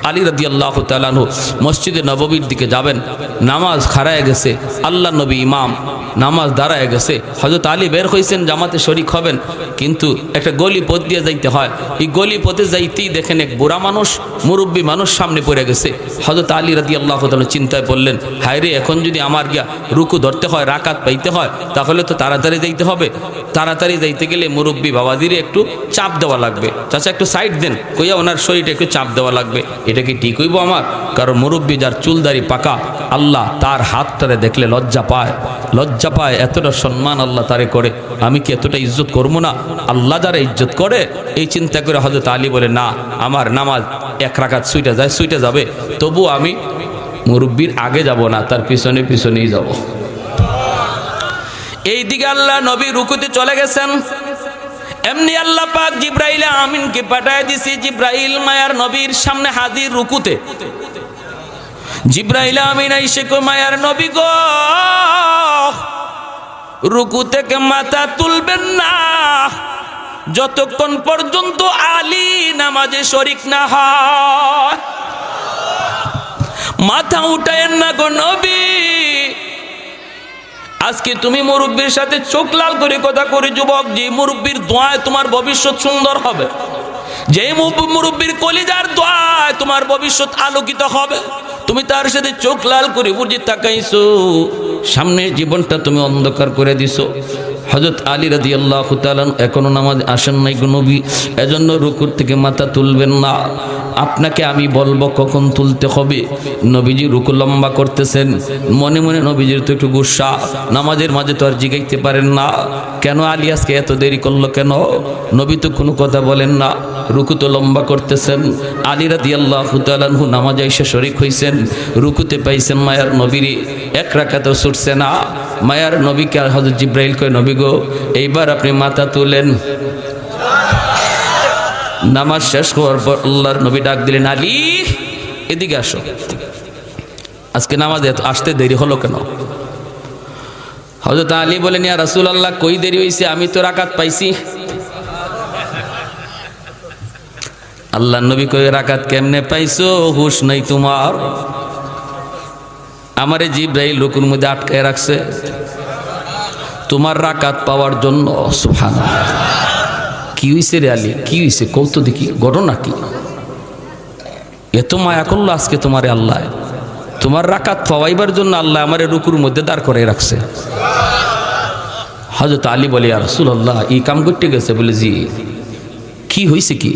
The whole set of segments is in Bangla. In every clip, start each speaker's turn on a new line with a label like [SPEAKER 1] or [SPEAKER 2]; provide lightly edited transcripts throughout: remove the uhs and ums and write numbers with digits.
[SPEAKER 1] আলী রাদিয়াল্লাহু তাআলা আনহু মসজিদে নববীর দিকে যাবেন, নামাজ খাড়ায় গেছে, আল্লাহ নবী ইমাম, নামাজ দাঁড়ায় গেছে। হযরত আলী বের হইছেন জামাতে শরীক হবেন, কিন্তু একটা গলি পথ দিয়ে যাইতে হয়। এই গলি পথে যাইতেই দেখেন এক বুড়া মানুষ, মুরব্বী মানুষ সামনে পড়ে গেছে। হযরত আলী রাদিয়াল্লাহু তাআলা চিন্তায় পড়লেন, হায় রে, এখন যদি আমার গিয়া রুকু ধরতে হয়, রাকাত পাইতে হয়, তাহলে তো তাড়াতাড়ি যাইতে হবে। তাড়াতাড়ি যাইতে গেলে মুরব্বী বাবাজিরে একটু চাপ দেওয়া লাগবে। চাচা একটু সাইড দেন কইয়া ওনার শরীরটা একটু চাপ দেওয়া লাগবে। এটা কি ঠিক হইব আমার? কারণ মুরব্বী যার চুলদারি পাকা, আল্লাহ তার হাতটারে দেখলে লজ্জা পায়, লজ্জা পায়। এতটা সম্মান আল্লাহ তারে করে, আমি কি এতটা ইজ্জত করবো না? আল্লাহ যারা ইজ্জত করে, এই চিন্তা করে হযরত আলী বলে, না, আমার নামাজ এক রাকাত ছুটে যাবে, তবু আমি মুরব্বীর আগে যাব না, তার পিছনে পিছনেই যাব। এইদিকে আল্লাহ নবী রুকুতে চলে গেছেন। এমনি আল্লাহ পাক জিব্রাইল আমিনকে পাঠায় দিছি। জিব্রাইল মায়ার নবীর সামনে হাজির রুকুতে। জিব্রাইল আমিন আইসে কো, মায়ার নবী গো, রুকু থেকে মাথা তুলবেন না যতক্ষণ পর্যন্ত আলী নামাজে শরীক না হয়। মাথা উঠায়েন না গো নবী। আজকে তুমি মুরব্বীর সাথে চোখ লাল করে কথা করে যুবক, যে মুরব্বীর দোয়ায় তোমার ভবিষ্যৎ সুন্দর হবে, যে মুরব্বীর কলিজার দোয়ায় তোমার ভবিষ্যৎ আলোকিত হবে, তুমি তার সাথে চোখ লাল করে বুঝে তাকাইছো, সামনের জীবনটা তুমি অন্ধকার করে দিছো। হযরত আলী রাদিয়াল্লাহু তাআলা এখনো নামাজ আসেন নাই গো নবী, এজন্য রুকুর থেকে মাথা তুলবেন না। আপনাকে আমি বলবো কখন তুলতে হবে। নবীজি রুকু লম্বা করতেছেন, মনে মনে নবীজির তো একটু গুসা, নামাজের মাঝে তো আর জিগাইতে পারেন না, কেন আলী আজকে এত দেরি করলো কেন? নবী তো কোনো কথা বলেন না, রুকু তো লম্বা করতেছেন। আলী রাদিয়াল্লাহু তাআলা আনহু নামাজে এসে শরীক হইছেন, রুকুতে পাইছেন মায়ার নবীরে, এক রাকাতও ছুটছে না। মায়ার নবীকে আর হযরত জিব্রাইল কয়, নবী গো, এইবার আপনি মাথা তুলেন। নামাজ শেষ হওয়ার পর আল্লাহর নবী ডাক দিলেন, আলী এদিকে আসো। আজকে নামাজে আসতে দেরি হলো কেন? হযরত আলী বলেন, ইয়া রাসূলুল্লাহ, কই দেরি হইছে, আমি তো রাকাত পাইছি। আল্লাহর নবী কই, রাকাত কেমনে পাইছো, হুশ নাই তোমার? আমারে জিব্রাইল রুকুর মধ্যে আটকায় রাখছে তোমার রাকাত পাওয়ার জন্য। সুবহানাল্লাহ। কি হইছে রে আলী, কি হইছে? কৌতো দেখি, ঘটনা কি? এত মায়া করলো আজকে তোমারে আল্লাহ, তোমার রাকাত পাওয়াইবার জন্য আল্লাহ আমারে রুকুর মধ্যে দাঁড় করে রাখছে। হযরত আলী বলে, ইয়া রাসূলুল্লাহ, এই কাম করতে গেছে? বলে, জি। কি হইছে কি?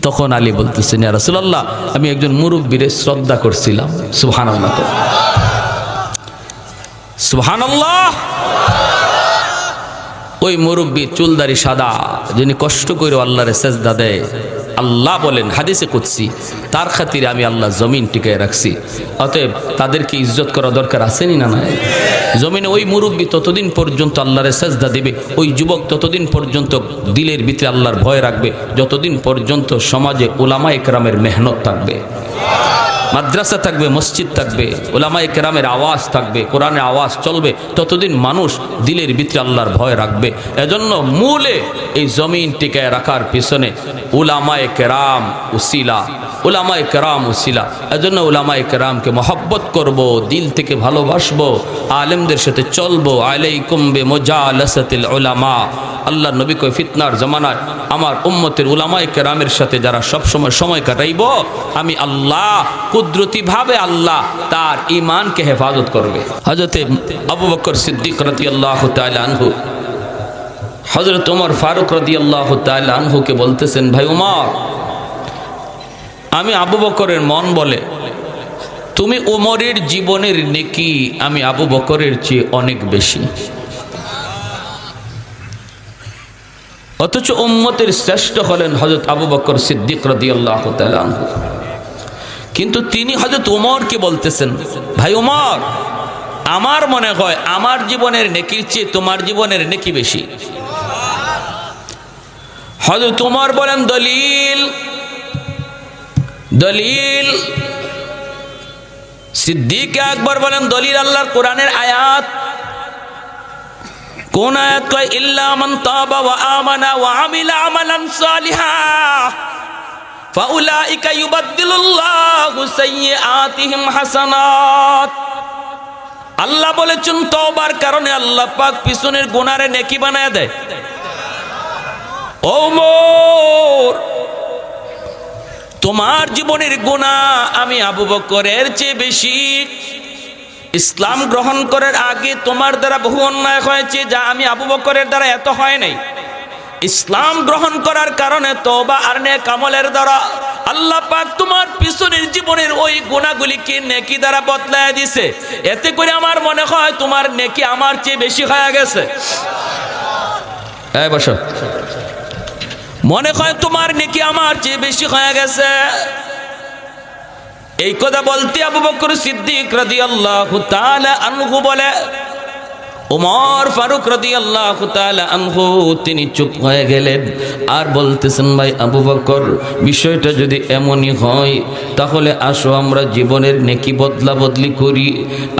[SPEAKER 1] তখন আলী বলতেছেন, ইয়া রাসূলুল্লাহ, আমি একজন মুরব্বীরে শ্রদ্ধা করছিলাম। সুবহানাল্লাহ, সুবহানাল্লাহ। ওই মুরব্বী চুলদারি সাদা, যিনি কষ্ট করে আল্লাহরে সেজদা দেয়, আল্লাহ বলেন হাদিসে কুদসি, তার খাতিরে আমি আল্লাহ জমিন টিকায় রাখছি। অতএব তাদেরকে ইজ্জত করা দরকার আছেনি না? নাই। জমিনে ওই মুরব্বী ততদিন পর্যন্ত আল্লাহরে সেজদা দেবে, ওই যুবক ততদিন পর্যন্ত দিলের ভিতরে আল্লাহর ভয় রাখবে, যতদিন পর্যন্ত সমাজে উলামায়ে কেরামের মেহনত থাকবে, মাদ্রাসা থাকবে, মসজিদ থাকবে, উলামায়ে কেরামের আওয়াজ থাকবে, কোরআনের আওয়াজ চলবে, ততদিন মানুষ দিলের ভিতরে আল্লাহর ভয় রাখবে। এজন্য মূলে এই জমিন টিকায় রাখার পিছনে উলামায়ে কেরাম উসিলা, উলামায়ে কেরাম উসিলা। এজন্য উলামায়ে কেরামকে মহব্বত করব, দিল থেকে ভালোবাসবো, আলেমদের সাথে চলবো। আলাইকুম বিমুজালাসাতিল উলামা। আল্লাহ নবী কয়, ফিতনার জামানায় আমার উম্মতের উলামায়ে কেরামের সাথে যারা সব সময় সময় কাটাইব, আমি আল্লাহ কুদরতিভাবে আল্লাহ তার ঈমানকে হেফাজত করবে। হযরত আবু বকর সিদ্দিক রাদিয়াল্লাহু তাআলা আনহু হযরত ওমর ফারুক রাদিয়াল্লাহু তাআলা আনহুকে বলতেছেন, ভাই ওমর, আমি আবু বকরের মন বলে তুমি ওমরের জীবনের নেকি আমি আবু বকরের চেয়ে অনেক বেশি, অথচ উম্মতের শ্রেষ্ঠ হলেন হযরত আবু বকর সিদ্দিক রাদিয়াল্লাহু তাআলা আনহু। কিন্তু তিনি হযরত ওমরকে বলতেছেন, ভাই ওমর, আমার মনে হয় আমার জীবনের নেকির চেয়ে তোমার জীবনের নেকি বেশি। হযরত ওমর বলেন, দলিল দলিল। সিদ্দিক আকবর বলেন, দলিল আল্লাহর কোরআনের আয়াত। কোন আয়াত? কয়, ইল্লা মান তাবা ওয়া আমানা ওয়া আমিলা আমালান সালিহা ফাউলাইকা ইউবাদদিলুল্লাহু সাইয়্যাতিহিম হাসানাত। আল্লাহ বলেছেন তওবার কারণে আল্লাহ পাক পিছনের গুনারে নেকি বানায় দেয়। ওমর, তোমার জীবনের গুনাহ আমি আবু বকরের চেয়ে বেশি। ইসলাম গ্রহণ করার আগে তোমার দ্বারা বহু অন্যায় হয়েছে, যা আমি আবু বকরের দ্বারা এত হয় নাই। ইসলাম গ্রহণ করার কারণে তওবা আর নেক আমলের দ্বারা আল্লাহ পাক তোমার পিছনের জীবনের ওই গুনাহগুলিকে নেকি দ্বারা বদলায় দিছে। এতে করে আমার মনে হয় তোমার নেকি আমার চেয়ে বেশি হয়ে গেছে। এই বসো, মনে হয় তোমার নেকি আমার চেয়ে বেশি হয়ে গেছে। এই কথা বলতে আবু বকর সিদ্দিক রাদিয়াল্লাহু তাআলা আনহু বলে, ওমর ফারুক রাদিয়াল্লাহু তাআলা আনহু তিনি চুপ হয়ে গেলেন আর বলতেছেন, ভাই আবু বকর, বিষয়টা যদি এমনই হয় তাহলে আসো আমরা জীবনের নেকি বদলা বদলি করি।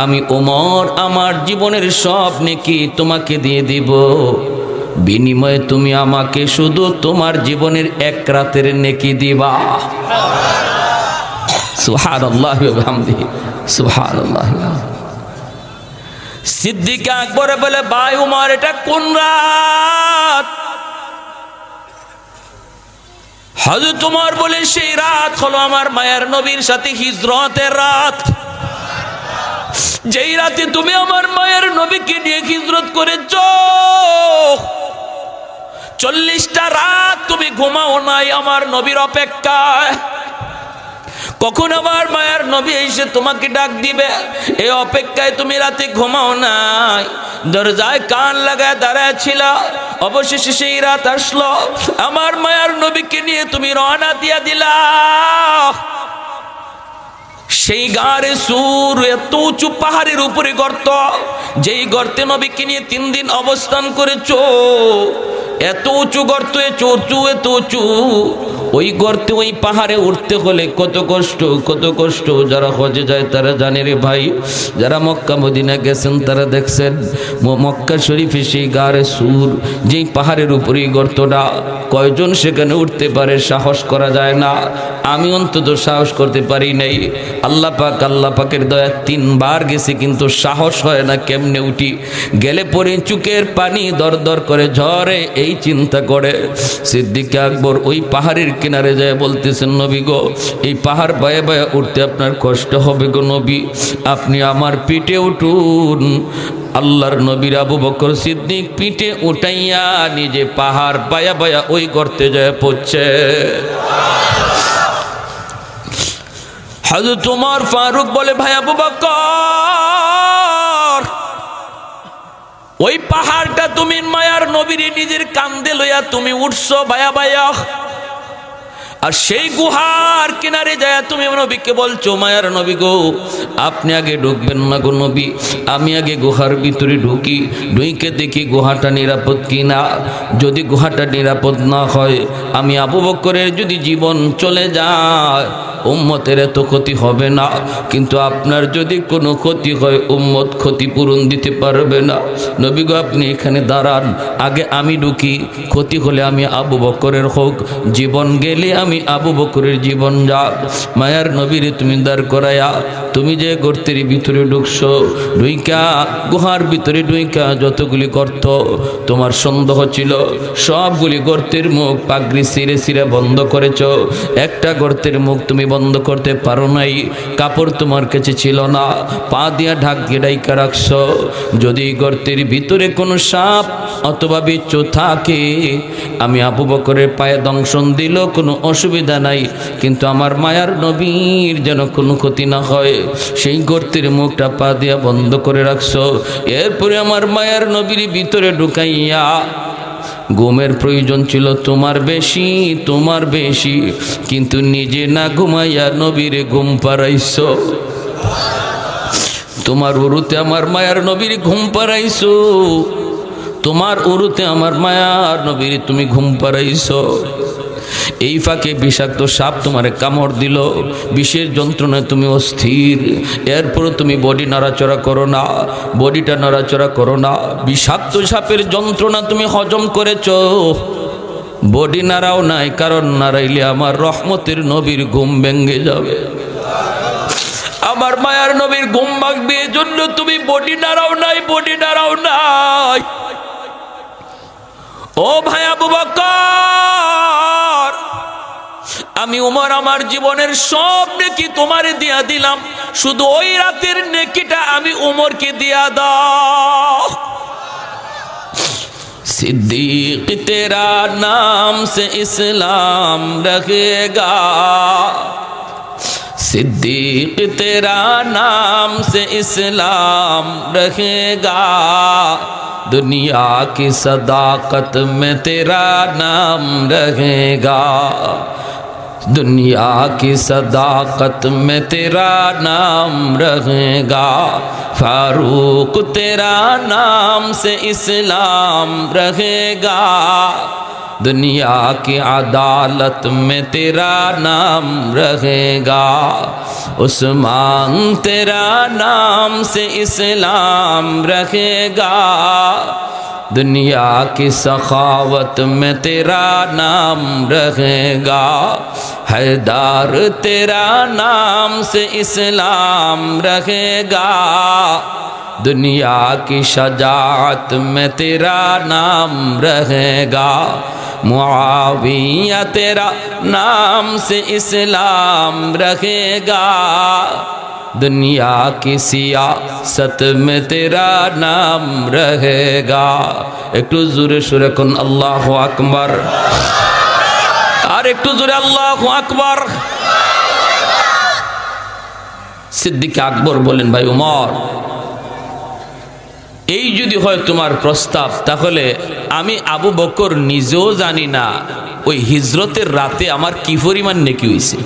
[SPEAKER 1] আমি ওমর আমার জীবনের সব নেকি তোমাকে দিয়ে দিব, বিনিময়ে তুমি আমাকে শুধু তোমার জীবনের এক রাতের নেকি দিবা। সুবহানাল্লাহ ওয়া বিহামদিহি, সুবহানাল্লাহ। সিদ্দিক আকবর বলে, ভাই উমর, এটা কোন রাত? হযরত উমর বলে, সেই রাত হলো আমার মায়ের নবীর সাথে হিজরতের রাত। যেই রাতে তুমি আমার মায়ের নবীকে নিয়ে হিজরত করেছ, 40টা রাত তুমি ঘুমাও নাই আমার নবীর অপেক্ষায়। কখন আমার মায়ের নবী এসে তোমাকে ডাক দিবে এই অপেক্ষায় তুমি রাতে ঘুমাও নাই, দরজায় কান লাগায় দাঁড়ায় ছিল। অবশেষে সেই রাত আসলো, আমার মায়ের নবীকে নিয়ে তুমি রওনা দিয়া দিলা। সেই গারে সুর, এত উঁচু পাহাড়ের উপরে গর্ত, যেই গর্তে নবীকে নিয়ে 3 দিন অবস্থান করেছো। এত উঁচু গর্ত, এত উঁচু, ওই গর্তে ওই পাহাড়ে উঠতে হলে কত কষ্ট, কত কষ্ট। যারা হজে যায় তারা জানে রে ভাই, যারা মক্কা মদিনা গেছেন তারা দেখছেন মক্কা শরীফে সেই গারে সুর, যেই পাহাড়ের উপরেই গর্তটা, কয়জন সেখানে উঠতে পারে? সাহস করা যায় না। আমি অন্তত সাহস করতে পারি নাই। আল্লাহ পাকের দয়া 3 বার গেছি, কিন্তু সাহস হয় না কেমনে উঠি। গেলে পরে চুকের পানি দর দর করে ঝরে, এই চিন্তা করে সিদ্দিক আকবর ওই পাহাড়ের কিনারে যায় বলতেছেন, নবী গো, এই পাহাড় বায়ে বায়ে উঠতে আপনার কষ্ট হবে গো নবী, আপনি আমার পিঠে উঠুন। আল্লাহর নবীর আবু বকর সিদ্দিক পিঠে উঠাইয়া নিজে পাহাড় বায়া বায়া ওই গর্তে যায় পড়ছে। হযরত ওমর ফারুক বলে, ভাই আবু বকর, ওই পাহাড়টা তুমি মায়ার নবীর নিজের কান্দে লইয়া তুমি উঠছো বায়া বায়া, আর সেই গুহার কিনারে যায় তুমি নবীকে বলছো, মায়ার নবী গো, আপনি আগে ঢুকবেন না গো নবী, আমি আগে গুহার ভিতরে ঢুকি, ঢুকে দেখি গুহাটা নিরাপদ কিনা। যদি গুহাটা নিরাপদ না হয়, আমি আবু বকরের যদি জীবন চলে যায়, উম্মতের এত ক্ষতি হবে না, কিন্তু আপনার যদি কোনো ক্ষতি হয় উম্মত ক্ষতিপূরণ দিতে পারবে না। নবী গো, আপনি এখানে দাঁড়ান, আগে আমি ঢুকি, ক্ষতি হলে আমি আবু বকরের হোক, জীবন গেলে আমি আবু বকরের জীবন যাক। মায়ার নবীরে তুমি দাঁড় করায়া তুমি যে গর্তের ভিতরে ঢুকছো, ঢুইকা গুহার ভিতরে ঢুইকা যতগুলি গর্ত তোমার সন্দেহ ছিল, সবগুলি গর্তের মুখ পাগড়ি ছিঁড়ে ছিঁড়ে বন্ধ করেছ। একটা গর্তের মুখ তুমি বন্ধ করতে পারো নাই, কাপড় তোমার কাছে ছিল না, পা দিয়া ঢাক দিয়ে ডাইকা রাখছো। যদি গর্তের ভিতরে কোনো সাপ অথবা বিচ্ছু থাকে, আমি আবু বকরের পায়ে দংশন দিল কোনো অসুবিধা নাই, কিন্তু আমার মায়ার নবীর যেন কোনো ক্ষতি না হয়, সেই গর্তের মুখটা পা দিয়া বন্ধ করে রাখছো। এরপরে আমার মায়ার নবীর ভিতরে ঢুকাইয়া, ঘুমের প্রয়োজন ছিল তোমার বেশি, কিন্তু নিজে না ঘুমাইয়া নবীরে ঘুম পাড়াইছো। তোমার উরুতে আমার মায়ার নবীর ঘুম পাড়াইছো, তোমার উরুতে আমার মায়ার নবীর তুমি ঘুম পাড়াইছো। এই ফাঁকে বিষাক্ত সাপ তোমার কামড় দিল, বিষের যন্ত্রণায় তুমি অস্থির। এরপর তুমি বডি নাড়াচড়া করো না, বডিটা নাড়াচড়া করো না, বিষাক্ত সাপের যন্ত্রণা তুমি হজম করেছ। বডি নাড়াও নাই, কারণ নাড়াইলে আমার রহমতের নবীর ঘুম ভেঙে যাবে, আমার মায়ার নবীর ঘুম ভাঙবে। এজন্য তুমি বডি নাড়াও নাই, বডি নাড়াও নাই। ও ভাই আবু বকর, আমি উমর আমার জীবনের সব নেকি তোমারে দিয়া দিলাম, শুধু ওই রাতের নেকিটা আমি উমরকে দিয়া দাও। सिद्दीक तेरा नाम से इस्लाम रहेगा, सिद्दीक तेरा नाम से इस्लाम रहेगा, दुनिया की सदाकत में तेरा नाम रहेगा, दुनिया की सदाकत में तेरा नाम रहेगा, फारूक तेरा नाम से इस्लाम रहेगा, दुनिया की अदालत में तेरा नाम रहेगा, उस्मान तेरा नाम से इस्लाम रहेगा, दुनिया की सखावत में तेरा नाम रहेगा, हैदर तेरा नाम से इस्लाम रहेगा, दुनिया की शजाअत में तेरा नाम रहेगा, मुआविया तेरा नाम से इस्लाम रहेगा, दुनिया की सियासत में तेरा नाम रहेगा। একটু জোরে সুরে কোন আল্লাহু আকবার, আর একটু জোরে আল্লাহু আকবার। সিদ্দিক আকবর বলেন, ভাই উমর, এই যদি হয় তোমার প্রস্তাব, তাহলে আমি আবু বকর নিজেও জানি না ওই হিজরতের রাতে আমার কি পরিমাণ নেকি হয়েছে।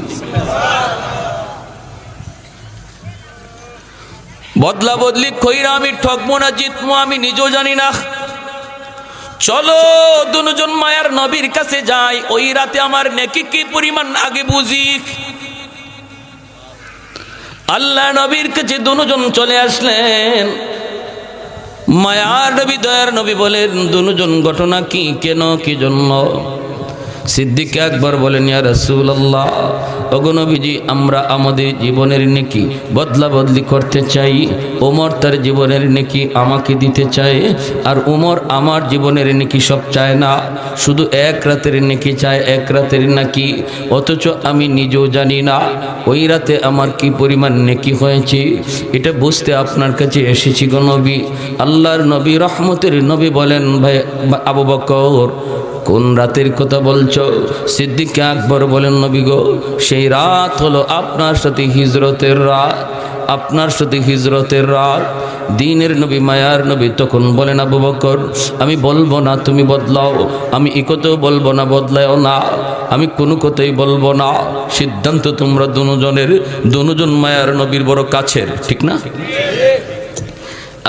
[SPEAKER 1] বদলা বদলি কইরা আমি ঠকবো না জিতবো আমি নিজেও জানি না। চলো দুজন মায়ার নবীর কাছে যাই, ওই রাতে আমার নেকি কি পরিমাণ আগে বুঝি। আল্লাহ নবীর কাছে দুজন চলে আসলেন। মায়ার নবী দয়ার নবী বলেন, দুজন ঘটনা কি, কেন, কি জন্য? সিদ্দিক আকবর বলেন, ইয়া রাসূলুল্লাহ, ওগো নবীজি, আমরা আমাদের জীবনের নেকি বদলা বদলি করতে চাই। ওমর তার জীবনের নেকি আমাকে দিতে চায়, আর ওমর আমার জীবনের নেকি সব চায় না, শুধু এক রাতের নেকি চায়, এক রাতের নাকি। অথচ আমি নিজেও জানি না ওই রাতে আমার কি পরিমাণ নেকি হয়েছে। এটা বুঝতে আপনার কাছে এসেছি গো নবী। আল্লাহর নবী রহমতের নবী বলেন, ভাই আবু বকর, কোন রাতের কথা বলছো? সিদ্দিক আকবর বলেন, নবী গো, সেই রাত হলো আপনার সাথে হিজরতের রাত, আপনার সাথে হিজরতের রাত। দিনের নবী মায়ার নবী তখন বলেন, আবু বকর, আমি বলবো না তুমি বদলাও, আমি এ কথাও বলবো না বদলাও না, আমি কোনো কথাই বলবো না। সিদ্ধান্ত তোমরা দুজন মায়ার নবীর বড় কাছের, ঠিক না?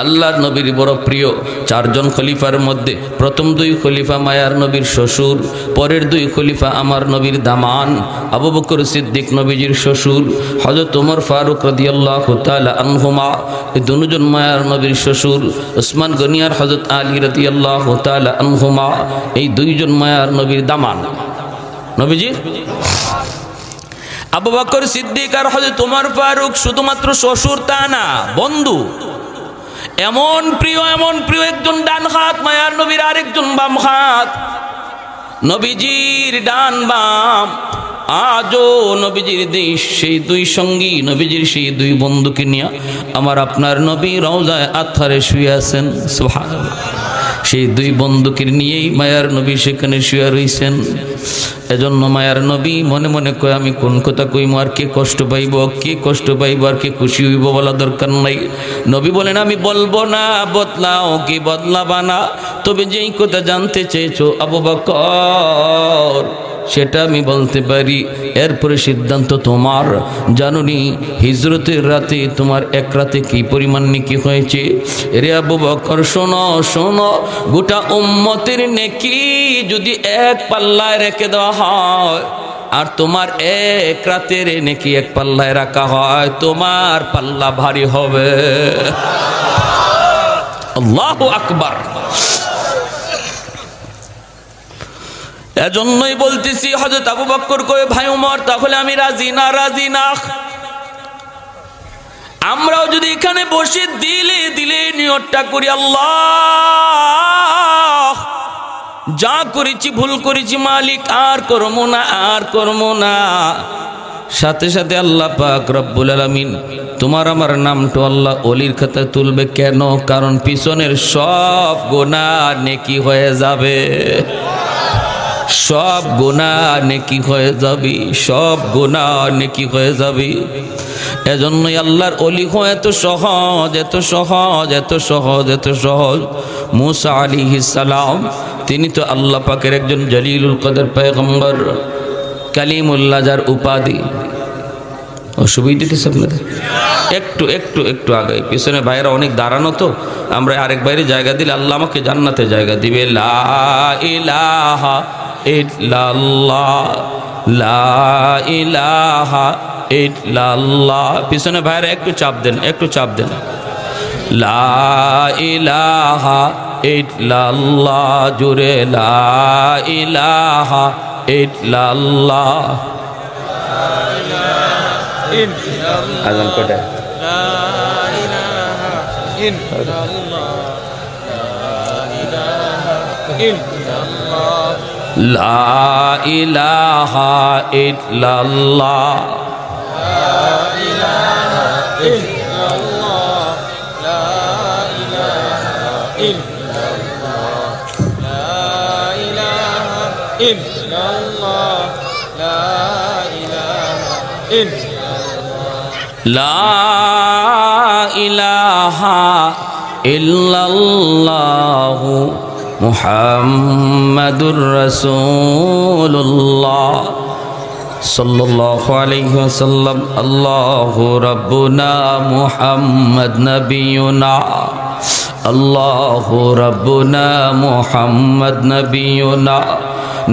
[SPEAKER 1] আল্লাহর নবীর বড় প্রিয়। চারজন খলিফার মধ্যে প্রথম দুই খলিফা মায়ার নবীর শ্বশুর, পরের দুই খলিফা আমার নবীর দামান। আবু বকর সিদ্দিক নবীজির শ্বশুর, হযরত ওমর ফারুক রাদিয়াল্লাহু তাআলা আনহুমা এই দুজন মায়ার নবীর শ্বশুর, ওসমান গনি আর হযরত আলী রাদিয়াল্লাহু তাআলা আনহুমা এই দুইজন মায়ার নবীর দামান। নবীজি আবু বকর সিদ্দিক আর হযরত ওমর ফারুক শুধুমাত্র শ্বশুর তা না, বন্ধু। এমন প্রিয় একজন ডান হাত মায়ার নবীর, আরেকজন বাম হাত। নবীজির ডান বাম আজও নবীজির সেই দুই সঙ্গী, নবীজির সেই দুই বন্ধুকে নিয়ে আমার আপনার নবী রওজায় আতহারে শুয়ে আছেন। সুবহানাল্লাহ। সেই দুই বন্ধুকে নিয়েই মায়ার নবী সেখানে শুয়ে রয়েছেন। এজন্য মায়ার নবী মনে মনে কয়, আমি কোন কথা কইম, আর কে কষ্ট পাইব, কে কষ্ট পাইব, আর কে খুশি হইব বলা দরকার নাই। নবী বলেন, আমি বলবো না বদলাও কি বদলাবা না, তবে যেই কথা জানতে চেয়েছো আবু বকর সেটা আমি বলতে পারি। এরপরে সিদ্ধান্ত তোমার। জানুনি হিজরতের রাতে তোমার এক রাতে কি পরিমাণ নেকি হয়েছে? রে আবু বকর, শোনো শোনো, গোটা উম্মতের নেকি যদি এক পাল্লায় রেখে দেওয়া হয়, আর তোমার এক রাতের নেকি এক পাল্লায় রাখা হয়, তোমার পাল্লা ভারী হবে। আল্লাহু আকবার। এজন্যই বলতেছি হযরত আবু বকর কয়ে ভাই ওমর তাহলে আমি রাজি না, রাজি না। আমরাও যদি এখানে বসে দিলে দিলে নিয়তটা করি, আল্লাহ যা করেছি ভুল করেছি মালিক আর করবো না, আর করবো না। সাথে সাথে আল্লাহ পাক রব্বুল আলামিন তোমার আমার নামটা আল্লাহ ওলির খাতায় তুলবে। কেন? কারণ পিছনের সব গুনাহ নেকি হয়ে যাবে, সব গুনাহ নেকি হয়ে যাবে, সব গুনাহ নেকি হয়ে যাবে। এজন্যই আল্লাহর ওলি হওয়া এত সহজ, এত সহজ, এত সহজ, এত সহজ। মুসা আলাইহিস সালাম তিনি তো আল্লাহ পাকের একজন জলিলুল কদর পয়গম্বর, কালিমুল্লাহ যার উপাধি। অসুবিধা দিতেছে আপনাদের? একটু একটু একটু আগে পিছনে ভাইয়েরা অনেক দাঁড়ানো, তো আমরা আরেক বাইরে জায়গা দিলে আল্লাহ আমাকে জান্নাতে জায়গা দিবে। লা ইলাহা ইল্লাল্লাহ, লা ইলাহা ইল্লাল্লাহ। পিছনে ভাইয়েরা একটু চাপ দেন, একটু চাপ দেন। লা ইলাহা ইল্লাল্লাহ, জুড়ে লা ইলাহা ইল্লাল্লাহ। আজান কোটা
[SPEAKER 2] লা ইলাহা ইল্লাল্লাহ, লা ইলাহা ইল্লাল্লাহ,
[SPEAKER 1] লা ইলাহা ইল্লাল্লাহ,
[SPEAKER 2] লা ইলাহা ইল্লাল্লাহ, লা ইলাহা ইল্লাল্লাহ, লা ইলাহা ইল্লাল্লাহ,
[SPEAKER 1] লা ইলাহা ইল্লাল্লাহ মুহাম্মাদুর রাসূলুল্লাহ সাল্লাল্লাহু আলাইহি ওয়াসাল্লাম। আল্লাহু রাব্বুনা মুহাম্মদ নবিয়ুনা, আল্লাহু রাব্বুনা মুহাম্মদ নবিয়ুনা।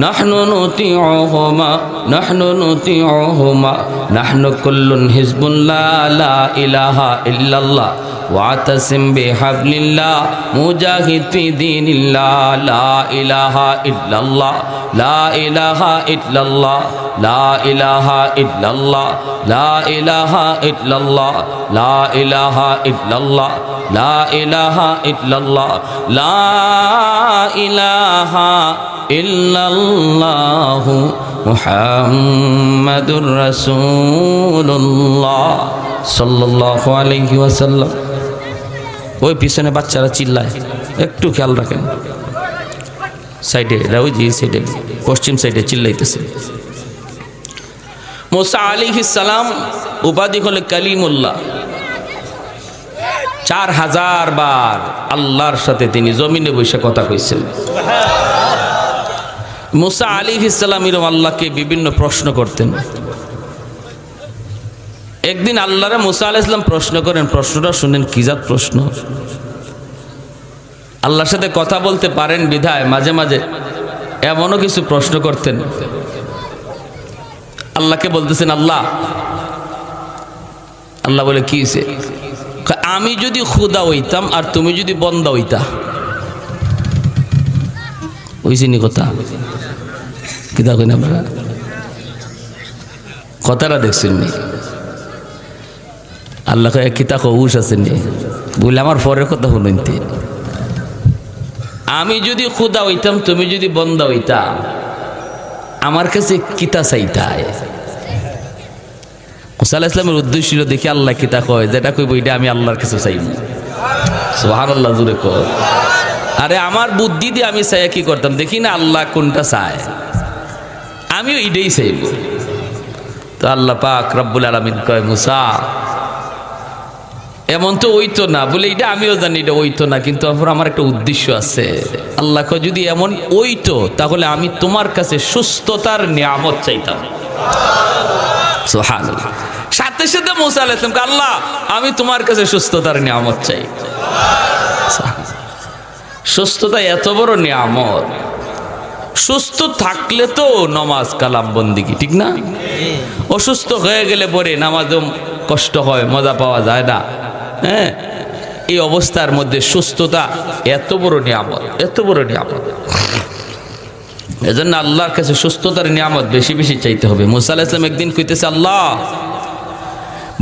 [SPEAKER 1] নাহনু নুতিউহুমা, নাহনু নুতিউহুমা, নাহনু কুল্লুন হিজবুল্লাহ, লা ইলাহা ইল্লাল্লাহ ওয়াতাসিম বিহাবলিল্লাহ মুজাহিদ ফি দীনিল্লাহ, লা ইলাহা ইল্লাল্লাহ, লা ইলাহা ইল্লাল্লাহ, লা ইলাহা ইল্লাল্লাহ, লা ইলাহা ইল্লাল্লাহ, লা ইলাহা ইল্লাল্লাহ, লা ইলাহা ইল্লাল্লাহ, লা ইলাহা ইল্লাল্লাহ মুহাম্মাদুর রাসূলুল্লাহ সাল্লাল্লাহু আলাইহি ওয়াসাল্লাম। ওই পিছনে বাচ্চারা চিল্লায়, একটু খেয়াল রাখেন। সাইডে ওই যে সাইডে পশ্চিম সাইডে চিল্লাইতেছে। মুসা আলাইহিস সালাম উপাধি হলো কালিমুল্লাহ। 4000 বার আল্লাহর সাথে তিনি জমিনে বসে কথা কইছেন। মুসা আলাইহিস সালাম এরকম আল্লাহকে বিভিন্ন প্রশ্ন করতেন। একদিন আল্লাহরে মুসা আলাইহিস সালাম প্রশ্ন করেন, প্রশ্নটা শুনেন কি জাত প্রশ্ন। আল্লাহর সাথে কথা বলতে পারেন বিধায় মাঝে মাঝে এমনও কিছু প্রশ্ন করতেন। আল্লাহকে বলতেছেন, আল্লাহ, আল্লাহ বলে কি হইছে? আমি যদি খুদা হইতাম আর তুমি যদি বন্দা হইতা, ওইসিনি কথা কিতা কই না আপনারা? কথাটা দেখছেন নি? আল্লাহ কয় কিতা কউস আছেন নি বলে আমার পরের কথা শুনতে। আমি যদি খুদা হইতাম তুমি যদি বন্দা হইতা, আমার কাছে কিতা চাইতায়? মুসা আলাইহিস সালামের উদ্দেশ্য ছিল দেখি আল্লাহ কিতা কয়, যেটা কইব এটা আমি আল্লাহর কাছে চাইব। সুবহানাল্লাহ, জোরে কয়। আরে আমার বুদ্ধি দিয়ে আমি চাই কি করতাম, দেখি না আল্লাহ কোনটা চায়, আমিও এটাই চাইব। তো আল্লাহ পাক রব্বুল আলামিন কয়, মুসা এমন তো ওইতো না, বলে এটা আমিও জানি এটা ওইতো না, কিন্তু আমার একটা উদ্দেশ্য আছে। আল্লাহ কয় যদি এমন ওইতো তাহলে আমি তোমার কাছে সুস্থতার নিয়ামত চাইতাম। সুবহানাল্লাহ। সাথে সাথে মুসা আলাইহিস সালাম কয়, আল্লাহ আমি তোমার কাছে সুস্থতার নিয়ামত চাই। সুস্থতা এত বড় নিয়ামত, সুস্থ থাকলে তো নমাজ কালাম বন্দিগি, ঠিক না? অসুস্থ হয়ে গেলে পরে নামাজও কষ্ট হয়, মজা পাওয়া যায় না। হ্যাঁ, এই অবস্থার মধ্যে সুস্থতা এত বড় নিয়ামত, এত বড় নিয়ামত। এজন্য আল্লাহর কাছে সুস্থতার নিয়ামত বেশি বেশি চাইতে হবে। মুসা আলাইহিস সালাম একদিন কইতেছে, আল্লাহ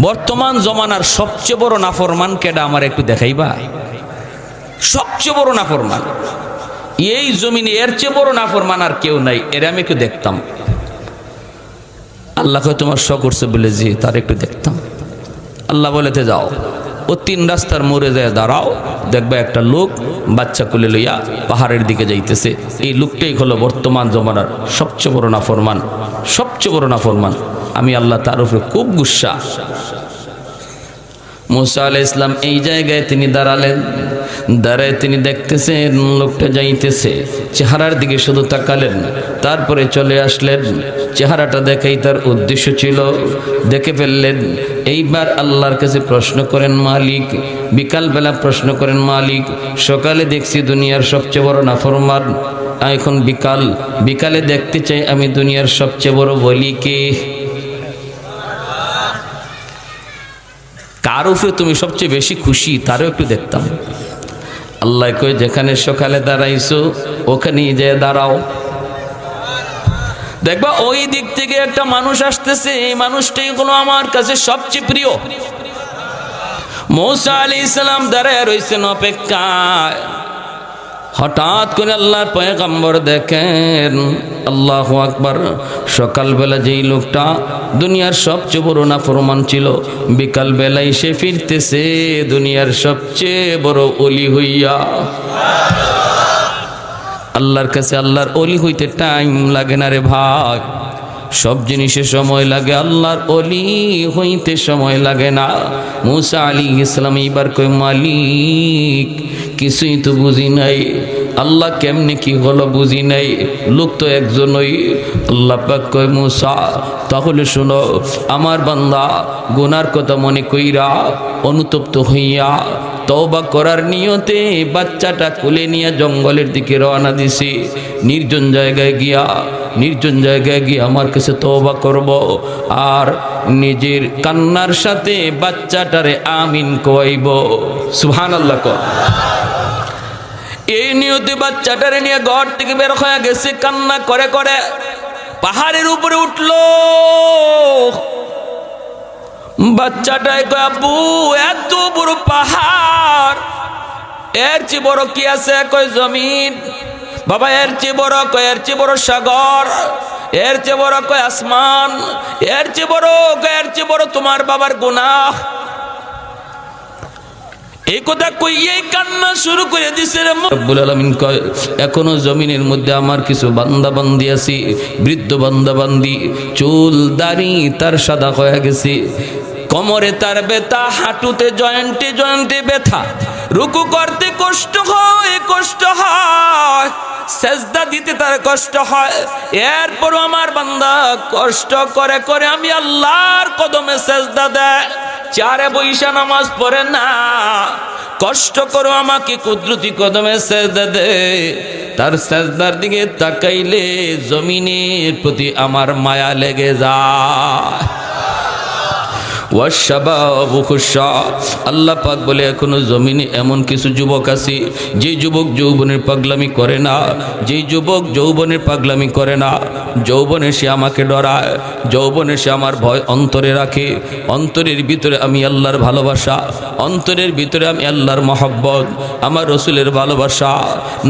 [SPEAKER 1] বর্তমান জমানার সবচেয়ে বড় নাফরমান কেডা আমার একটু দেখাইবা? সবচেয়ে বড় নাফরমান এই জমিনে, এর চেয়ে বড় নাফরমান আর কেউ নাই, এর আমি একটু দেখতাম। আল্লাহ কয় তোমার শখ করছে বলে জি, তার একটু দেখতাম। আল্লাহ বলেতে যাও, ও 3 রাস্তার মোড়ে যায় দাঁড়াও, দেখবা একটা লোক বাচ্চা কোলে লইয়া পাহাড়ের দিকে যাইতেছে। এই লোকটাই হলো বর্তমান জমানার সবচেয়ে বড় নাফরমান, সবচেয়ে বড় নাফরমান। আমি আল্লাহ তার উপরে খুব গুসা। মুসা আলাইহিস সালাম এই জায়গায় তিনি দাঁড়ালেন, দাঁড়ায় তিনি দেখতেছেন লোকটা যাইতেছে, চেহারার দিকে শুধু তাকালেন, তারপরে চলে আসলেন। চেহারাটা দেখাই তার উদ্দেশ্য ছিল, দেখে ফেললেন। এইবার আল্লাহর কাছে প্রশ্ন করেন মালিক, বিকালবেলা প্রশ্ন করেন মালিক, সকালে দেখছি দুনিয়ার সবচেয়ে বড় নাফরমান, এখন বিকালে দেখতে চাই আমি দুনিয়ার সবচেয়ে বড় ওলিকে। কার উপরে তুমি সবচেয়ে বেশি খুশি তারও একটু দেখতাম। আল্লাহ কই যেখানে সকালে দাঁড়াইছো ওখানেই যে দাঁড়াও, দেখবা ওই দিক থেকে একটা মানুষ আসতেছে, এই মানুষটাই হলো আমার কাছে সবচেয়ে প্রিয়। মুসা আলাইহিস সালাম দাঁড়ায় রইছেন অপেক্ষায়। হঠাৎ করে আল্লাহর পয়গম্বর দেখেন, আল্লাহু আকবার, সকালবেলা যেই লোকটা দুনিয়ার সবচেয়ে বড় নাফরমান ছিল, বিকালবেলায় সে ফিরতেছে দুনিয়ার সবচেয়ে বড় ওলি হইয়া। আল্লাহর কাছে আল্লাহর ওলি হইতে টাইম লাগে না রে ভাই, সব জিনিসে সময় লাগে, আল্লাহর ওলি হইতে সময় লাগে না। মুসা আলাইহিস সালাম এইবার কই মালিক কিছুই তো বুঝি নাই, আল্লাহ কেমনে কি হলো বুঝি নাই, লোক তো একজনই। আল্লাহ পাক কয় মুসা তাহলে শোনো, আমার বান্দা গুনার কথা মনে কইরা অনুতপ্ত হইয়া তওবা করার নিয়তে বাচ্চাটা কোলে নিয়ে জঙ্গলের দিকে রওনা দিছি। নির্জন জায়গায় গিয়া আমার কাছে তওবা করব, আর নিজের কান্নার সাথে বাচ্চাটারে আমিন কইব। সুবহানাল্লাহ কর। এই নিয়তে বাচ্চাটারে নিয়ে ঘর থেকে বের হয়ে গেছে, কান্না করে করে পাহাড়ের উপরে উঠলো। বাচ্চাটাই কয় আব্বু এত বড় পাহাড়, এর চেয়ে বড় কি আছে? কয় জমিন। বাবা এর চেয়ে বড়? কয় এর চেয়ে বড় সাগর। এর চেয়ে বড়? কয় আসমান। এর চেয়ে বড়? কয় এর চেয়ে বড় তোমার বাবার গুনাহ। এই কথা কইয়েই কান্না শুরু করে দিছে রে। রব্বুল আলামিন কয় এখনো জমিনের মধ্যে আমার কিছু বান্দা বান্দি আছি, বৃদ্ধ বান্দা বান্দি, চুল দাড়ি তার সাদা হয়ে গেছে, কোমরে তার ব্যথা, হাঁটুতে জয়েন্টে জয়েন্টে ব্যথা, রুকু করতে কষ্ট হয়, সেজদা দিতে তার কষ্ট হয়। এরপর আমার বান্দা কষ্ট করে করে আমি আল্লাহর কদমে সেজদা দেয়, চারে বৈশা নামাজ পড়ে না, কষ্ট করো আমাকে কুদরতি কদমে সেজদা দে। তার সেজদার দিকে তাকাইলে জমিনের প্রতি আমার মায়া লেগে যায়। আল্লাহ পাক বলে এখনো জমিনে এমন কিছু যুবক আছে যে যুবক যৌবনের পাগলামি করে না, যেই যুবক যৌবনের পাগলামি করে না, যৌবনে সে আমাকে ডরায়, যৌবনে সে আমার ভয় অন্তরে রাখে, অন্তরের ভিতরে আমি আল্লাহর ভালোবাসা, অন্তরের ভিতরে আমি আল্লাহর মহব্বত, আমার রসুলের ভালোবাসা।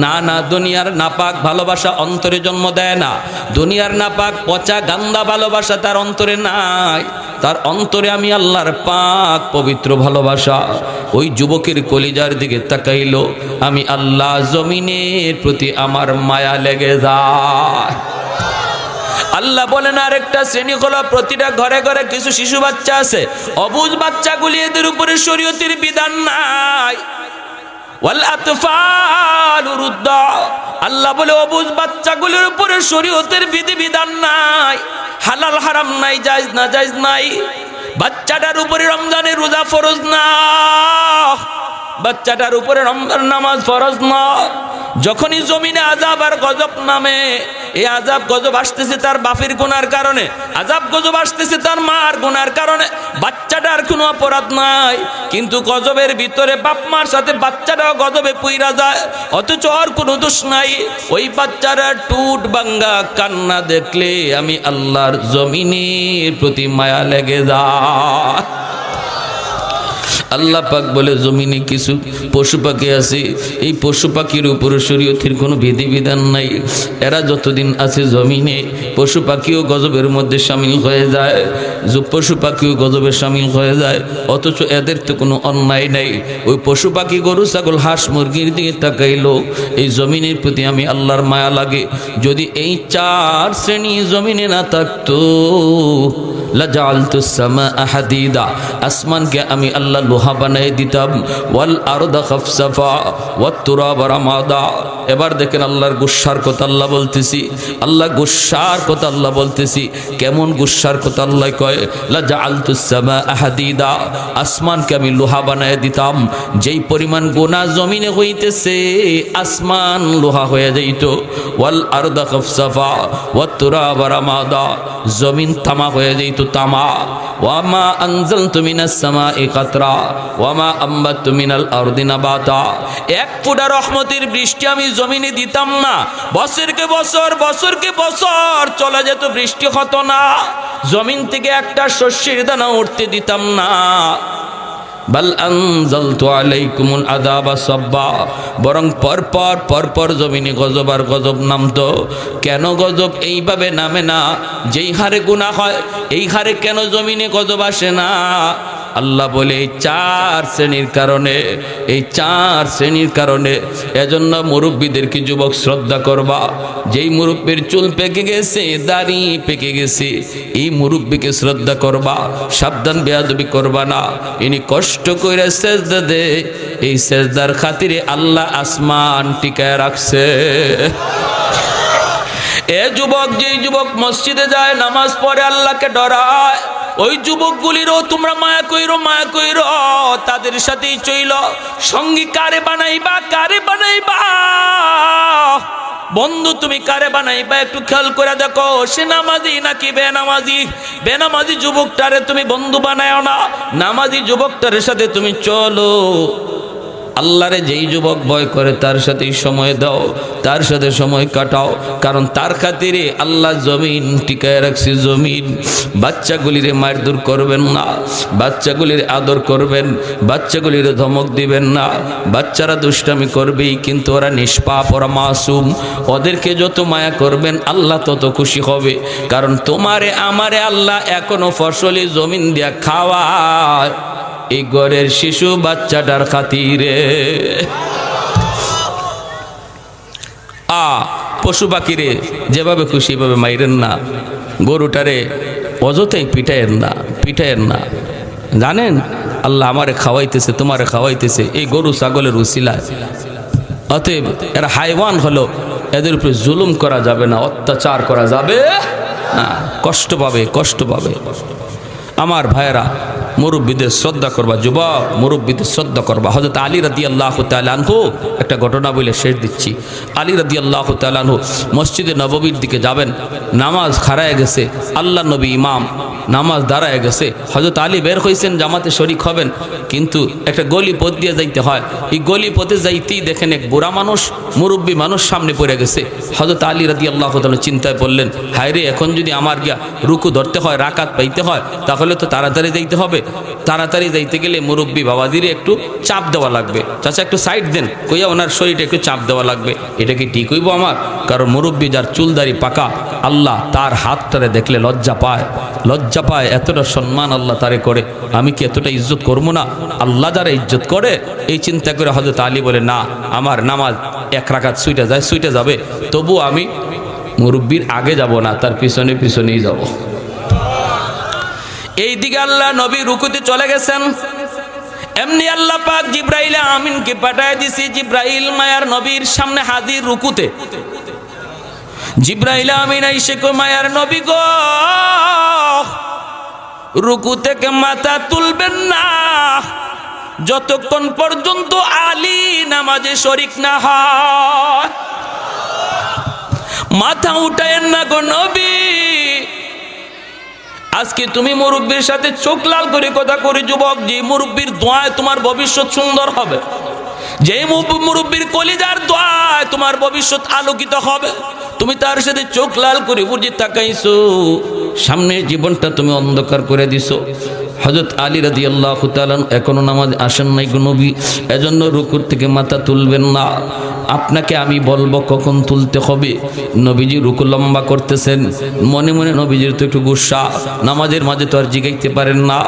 [SPEAKER 1] না না, দুনিয়ার নাপাক ভালোবাসা অন্তরে জন্ম দেয় না, দুনিয়ার নাপাক পচা গান্দা ভালোবাসা তার অন্তরে নাই, তার অন্তরে আমি আল্লাহর পাক পবিত্র ভালোবাসা। ওই যুবকের কলিজার দিকে তাকাইলো আমি আল্লাহ, জমিনের প্রতি আমার মায়া লেগে যায়। আল্লাহ বলেন আরেকটা শ্রেণী হলো প্রতিটা ঘরে ঘরে কিছু শিশু বাচ্চা আছে, অবুঝ বাচ্চাগুলি, এদের উপরে শরীয়তের বিধান নাই। ওয়াল আতফালু রুদ্দা, আল্লাহ বলে অবুঝ বাচ্চাগুলির উপরে শরীয়তের বিধিবিধান নাই, হালাল হারাম নাই, জায়েজ না জায়েজ নাই। বাচ্চাটার উপরে রমজানের রোজা ফরজ না, বাচ্চাটার উপরে রমজান নামাজ ফরজ না। যখনই জমিনে আযাব আর গজব নামে এই আযাব গজব আসতেছে তার বাপের গুনার কারণে, আযাব গজব আসতেছে তার মার গুনার কারণে। বাচ্চাটার কোনো অপরাধ নাই, কিন্তু গজবের ভিতরে বাপ মার সাথে বাচ্চাটাও গজবে পুইরা যায়, অথচ আর কোনো দোষ নাই। ওই বাচ্চারা টুট ভাঙ্গা কান্না দেখলে আমি আল্লাহর জমিনের প্রতি মায়া লেগে যায়। আল্লাহ পাক বলে জমিনে কিছু পশু পাখি আছে, এই পশু পাখির উপরে শরীয়তের কোনো বিধিবিধান নাই। এরা যতদিন আছে জমিনে পশু পাখিও গজবের মধ্যে শামিল হয়ে যায়, পশু পাখিও গজবে শামিল হয়ে যায়, অথচ এদের তো কোনো অন্যায় নাই। ওই পশু পাখি গরু ছাগল হাঁস মুরগির দিকে তাকাইলো, এই জমিনের প্রতি আমি আল্লাহর মায়া লাগে। যদি এই চার শ্রেণী জমিনে না থাকতো লাজালতুস সামাআ হাদিদা, আসমানকে আমি আল্লাহ লোহা বানাই দিতাম। ওয়াল আরদা খাফসাফা ওয়াত তুরাবা রামাদা। এবার দেখেন আল্লাহর গুসার কথা আল্লাহ বলতেছি, আল্লাহ গুসার কথা আল্লাহ বলতেছি। কেমন গুসার কথা আল্লাহ কয়, লাজালতুস সামাআ হাদিদা, আসমানকে আমি লোহা বানাই দিতাম। যেই পরিমাণ গুনাহ জমিনে হইতেছে আসমান লোহা হয়ে যাইত। ওয়াল আরদা খাফসাফা ওয়াত তুরাবা রামাদা, জমিন তামা হয়ে যাইত তামা। ওয়ামা আনজালতু মিনাস সামাই কাতরা ওয়ামা আম্বাতু মিনাল আরদি নাবাতা, এক ফোঁটা রহমতের বৃষ্টি আমি জমিনে দিতাম না, বছরকে বছর বছরকে বছর চলে যেত, বৃষ্টি হতো না, জমিন থেকে একটা শস্যের দানা উঠতে দিতাম না। বাল আনজালতু আলাইকুমুল আযাবা সাব্বা, বরং পরপর জমিনে গজব আর গজব নামতো। কেন গজব এইভাবে নামে না? যেই হারে গুনাহ হয় এই হারে কেন জমিনে গজব আসে না? আল্লাহ বলে এই চার শ্রেণীর কারণে, এই চার শ্রেণীর কারণে। এজন্য মুরব্বীদেরকে যুবক শ্রদ্ধা করবা। যেই মুরব্বীর চুল পেকে গেছে, দাড়ি পেকে গেছে, এই মুরব্বীকে শ্রদ্ধা করবা, সাবধান বেয়াদবি করবা না। ইনি কষ্ট করে সেজদা দে, এই সেজদার খাতিরে আল্লাহ আসমান টিকায় রাখছে। এ যুবক, যেই যুবক মসজিদে যায়, নামাজ পড়ে, আল্লাহকে ডরায়, ওই যুবকগুলিরও তোমরা মায়া কইরো, মায়া কইরো, তাদের সাথেই চইল। সঙ্গী কারে বানাইবা, কারে বানাইবা? বন্ধু তুমি কারে বানাইবা একটু খেয়াল করে দেখো, সে নামাজি নাকি বেনামাজি। বেনামাজি যুবকটারে তুমি বন্ধু বানায়ও না, নামাজি যুবকটারের সাথে তুমি চলো। আল্লাহরে যেই যুবক ভয় করে তার সাথেই সময় দাও, তার সাথে সময় কাটাও, কারণ তার খাতিরে আল্লাহ জমিন টিকায় রাখছে। জমিন বাচ্চাগুলিরে মারধর করবেন না, বাচ্চাগুলির আদর করবেন, বাচ্চাগুলির ধমক দিবেন না। বাচ্চারা দুষ্টামি করবেই, কিন্তু ওরা নিষ্পাপ, ওরা মাসুম। ওদেরকে যত মায়া করবেন আল্লাহ তত খুশি হবে, কারণ তোমারে আমারে আল্লাহ এখনো ফসলি জমিন দিয়া খাওয়ায় এই ঘরের শিশু বাচ্চাটার খাতিরে। পশু পাখিরে যেভাবে খুশি এভাবে মাইরেন না, গরুটারে অযথাই পিটায়েন না, পিটায়েন না। জানেন আল্লাহ আমারে খাওয়াইতেছে, তোমারে খাওয়াইতেছে এই গরু ছাগলের উসিলায়। অতএব এরা হাইওয়ান হলো, এদের উপরে জুলুম করা যাবে না, অত্যাচার করা যাবে না, কষ্ট পাবে, কষ্ট পাবে। আমার ভাইয়েরা, মুরব্বীদের শ্রদ্ধা করবা, যুবক মুরব্বীদের শ্রদ্ধা করবা। হযরত আলী রাদিয়াল্লাহু তাআলা আনহু, একটা ঘটনা বলে শেষ দিচ্ছি। আলী রাদিয়াল্লাহু তাআলা আনহু মসজিদে নববীর দিকে যাবেন, নামাজ খারায় গেছে, আল্লাহ নবী ইমাম, নামাজ দাঁড়ায় গেছে। হযরত আলী বের হয়েছেন জামাতে শরিক হবেন, কিন্তু একটা গলি পথ দিয়ে যাইতে হয়। এই গলি পথে যাইতেই দেখেন এক বুড়া মানুষ, মুরব্বী মানুষ সামনে পড়ে গেছে। হযরত আলী রাদিয়াল্লাহু তাআলা চিন্তায় পড়লেন, হায় রে, এখন যদি আমার গিয়া রুকু ধরতে হয়, রাকাত পাইতে হয়, তাহলে তো তাড়াতাড়ি যাইতে হবে। তাড়াতাড়ি যাইতে গেলে মুরব্বী বাবাজিরে একটু চাপ দেওয়া লাগবে। চাচা একটু সাইড দেন কইয়া ওনার শরীরটা একটু চাপ দেওয়া লাগবে। এটা কি ঠিক হইব আমার? কারণ মুরব্বী যার চুলদারি পাকা, আল্লাহ তার হাতটারে দেখলে লজ্জা পায়, লজ্জা পায়। এতটা সম্মান আল্লাহ তারে করে, আমি কি এতটা ইজ্জত করবো না? আল্লাহ যারা ইজ্জত করে, এই চিন্তা করে হযরত আলী বলে, না, আমার নামাজ এক রাকাত ছুটে যায়, ছুটে যাবে, তবু আমি মুরব্বীর আগে যাব না, তার পিছনে পিছনেই যাব। এই দিকে আল্লাহ নবী রুকুতে চলে গেছেন, এমনি আল্লাহ পাক জিব্রাইল আমিনকে পাঠায় দিছি। জিব্রাইল মায়ার নবীর সামনে হাজির রুকুতে। জিব্রাইল আমিন আইসে কো, মায়ার নবী গো, রুকু থেকে মাথা তুলবেন না যতক্ষণ পর্যন্ত আলী নামাজে শরিক না হয়। মাথা উঠায়েন না গো নবী। আজকে তুমি মুরব্বীর সাথে চোখ লাল করে কথা করে যুবক, যে মুরব্বীর দোয়ায় তোমার ভবিষ্যৎ সুন্দর হবে, যে মুরব্বীর কলিজার দোয়ায় তোমার ভবিষ্যৎ আলোকিত হবে, তুমি তার সাথে চোখ লাল করে বুঝে তাকাইছো, সামনের জীবনটা তুমি অন্ধকার করে দিছো। হযরত আলী রাদিয়াল্লাহু তাআলা এখনো নামাজ আসেন নাই গো নবী, এজন্য রুকুর থেকে মাথা তুলবেন না। আপনাকে আমি বলবো কখন তুলতে হবে। নবীজি রুকু লম্বা করতেছেন, মনে মনে নবীজির তো একটু গুসা, নামাজের মাঝে তো আর জিগাইতে পারেন না,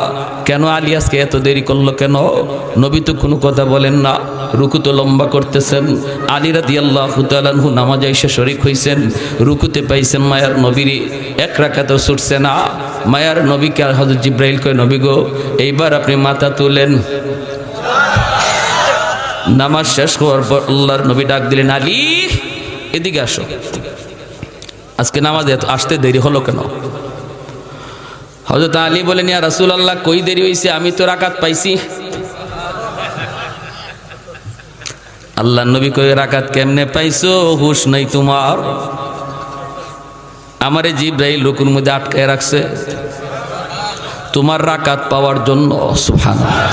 [SPEAKER 1] কেন আলী আজকে এত দেরি করলো কেন? নবী তো কোনো কথা বলেন না, রুকু তো লম্বা করতেছেন। আলী রাদিয়াল্লাহু তাআলা নামাজে এসে শরীক হইছেন, রুকুতে পাইছেন মায়ার নবীরে, এক রাকাতও ছুটছে না। মায়ার নবীকে আর হযরত জিবরাইল কয়, নবী গো এইবার আপনি মাথা তুলেন। নামাজ শেষ হওয়ার পর আল্লাহর নবী ডাক দিলেন, আলী এদিকে আসো। আজকে নামাজে আসতে দেরি হলো কেন? হযরত আলী বলেন, ইয়া রাসূলুল্লাহ কই দেরি হইছে, আমি তো রাকাত পাইছি। আল্লাহর নবী কই, রাকাত কেমনে পাইছো, হুশ নাই তোমার? আমারে জিবরাইল রুকুর মধ্যে আটকায় রাখছে তোমার রাকাত পাওয়ার জন্য। সুবহানাল্লাহ।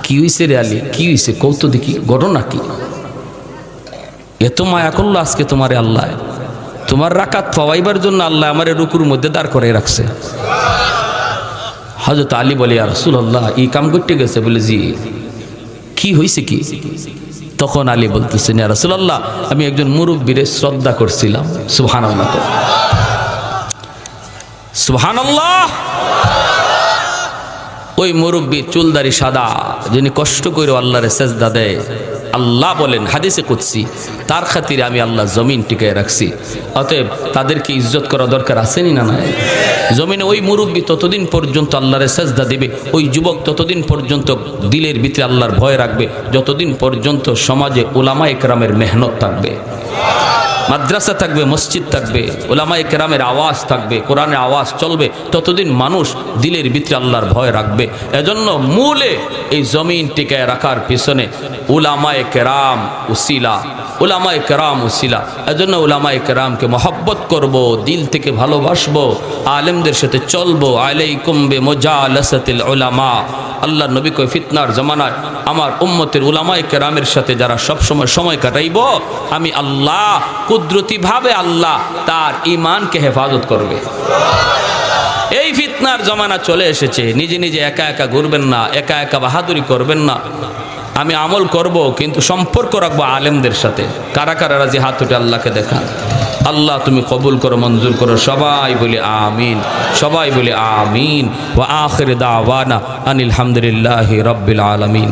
[SPEAKER 1] কি হইছে রে আলী, কি হইছে কৌতো দেখি, ঘটনা কি? এত মায়া করলো আজকে তোমারে আল্লাহ, তোমার রাকাত পাওয়াইবার জন্য আল্লাহ আমারে রুকুর মধ্যে দাঁড় করে রাখছে। হযরত আলী বলে, ইয়া রাসূলুল্লাহ এই কাম করতে গেছে বলে, জি কি হইছে কি? তখন আলী বলতেছেন, ইয়া রাসূলুল্লাহ আমি একজন মুরব্বীরে শ্রদ্ধা করছিলাম। সুবহানাল্লাহ, সুবহানাল্লাহ। ওই মুরব্বী চুলদারি সাদা, যিনি কষ্ট করে আল্লাহরে সেজদা দেয়, আল্লাহ বলেন হাদিসে কুদসি, তার খাতিরে আমি আল্লাহ জমিন টিকায় রাখছি। অতএব তাদেরকে ইজ্জত করা দরকার আছেনি না? নাই। জমিনে ওই মুরব্বী ততদিন পর্যন্ত আল্লাহরে সেজদা দিবে, ওই যুবক ততদিন পর্যন্ত দিলের ভিতরে আল্লাহর ভয় রাখবে, যতদিন পর্যন্ত সমাজে উলামায়ে কেরামের মেহনত থাকবে, মাদ্রাসা থাকবে, মসজিদ থাকবে, উলামায়ে কেরামের আওয়াজ থাকবে, কোরআনের আওয়াজ চলবে, ততদিন মানুষ দিলের ভিতরে আল্লাহর ভয় রাখবে। এজন্য মূলে এই জমিন টিকায় রাখার পিছনে উলামায়ে কেরাম উসিলা, উলামায়ে কেরাম উসিলা। এজন্য উলামায়ে কেরামকে মহব্বত করব, দিল থেকে ভালোবাসবো, আলেমদের সাথে চলবো। আলাইকুম বিমুজালাসাতিল উলামা। আল্লাহ নবী কয়, ফিতনার জামানায় আমার উম্মতের উলামায়ে কেরামের সাথে যারা সব সময় কাটাইব, আমি আল্লাহ কুদরতিভাবে আল্লাহ তার ঈমানকে হেফাজত করবে। এই ফিতনার জামানা চলে এসেছে, নিজে নিজে একা একা ঘুরবেন না, একা একা বাহাদুরি করবেন না। আমি আমল করব, কিন্তু সম্পর্ক রাখবো আলেমদের সাথে। কারা কারা রাজি হাত উঠে আল্লাহকে দেখান। আল্লাহ তুমি কবুল করো, মঞ্জুর করো। সবাই বলি আমিন, সবাই বলি আমিন। ওয়া আখির দাওয়ানা আনিল হামদুলিল্লাহি রাব্বিল আলামিন।